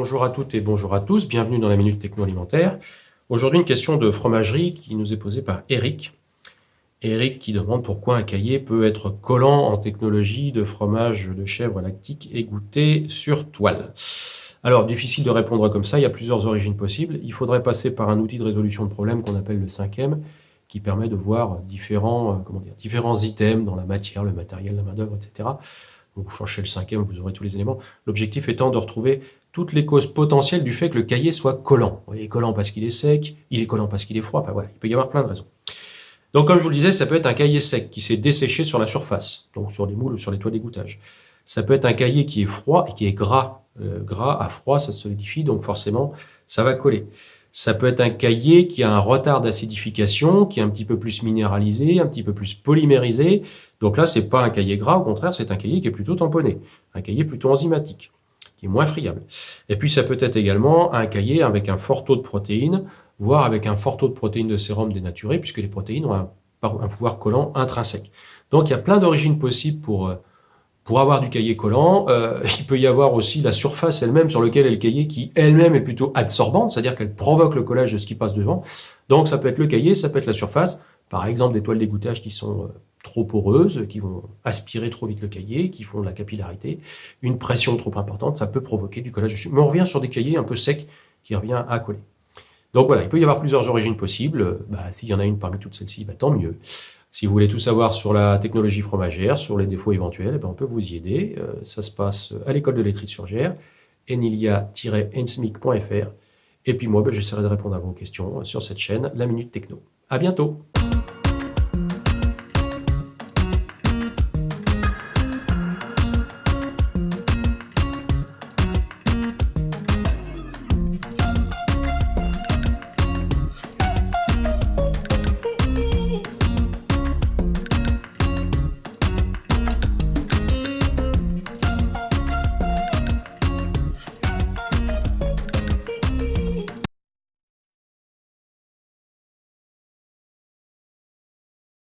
Bonjour à toutes et bonjour à tous, bienvenue dans la Minute Techno Alimentaire. Aujourd'hui, une question de fromagerie qui nous est posée par Eric. Eric qui demande pourquoi un cahier peut être collant en technologie de fromage de chèvre lactique égoutté sur toile. Alors, difficile de répondre comme ça, il y a plusieurs origines possibles. Il faudrait passer par un outil de résolution de problème qu'on appelle le 5M, qui permet de voir différents items dans la matière, le matériel, la main-d'œuvre, etc. Donc, vous cherchez le 5M, vous aurez tous les éléments. L'objectif étant de retrouver toutes les causes potentielles du fait que le cahier soit collant. Il est collant parce qu'il est sec, il est collant parce qu'il est froid, enfin voilà, il peut y avoir plein de raisons. Donc, comme je vous le disais, ça peut être un cahier sec qui s'est desséché sur la surface, donc sur les moules ou sur les toits d'égouttage. Ça peut être un cahier qui est froid et qui est gras. Gras à froid, ça se solidifie, donc forcément, ça va coller. Ça peut être un cahier qui a un retard d'acidification, qui est un petit peu plus minéralisé, un petit peu plus polymérisé. Donc là, c'est pas un cahier gras, au contraire, c'est un cahier qui est plutôt tamponné, un cahier plutôt enzymatique, qui est moins friable. Et puis, ça peut être également un cahier avec un fort taux de protéines, voire avec un fort taux de protéines de sérum dénaturé, puisque les protéines ont un pouvoir collant intrinsèque. Donc, il y a plein d'origines possibles pour avoir du cahier collant. Il peut y avoir aussi la surface elle-même sur laquelle est le cahier qui elle-même est plutôt adsorbante, c'est-à-dire qu'elle provoque le collage de ce qui passe devant. Donc ça peut être le cahier, ça peut être la surface, par exemple des toiles d'égouttage qui sont trop poreuses, qui vont aspirer trop vite le cahier, qui font de la capillarité, une pression trop importante, ça peut provoquer du collage dessus. Mais on revient sur des cahiers un peu secs qui revient à coller. Donc voilà, il peut y avoir plusieurs origines possibles. S'il y en a une parmi toutes celles-ci, tant mieux. Si vous voulez tout savoir sur la technologie fromagère, sur les défauts éventuels, on peut vous y aider. Ça se passe à l'école de laiterie sur Gers, enilia-ensmic.fr. Et puis moi, j'essaierai de répondre à vos questions sur cette chaîne, la Minute Techno. À bientôt!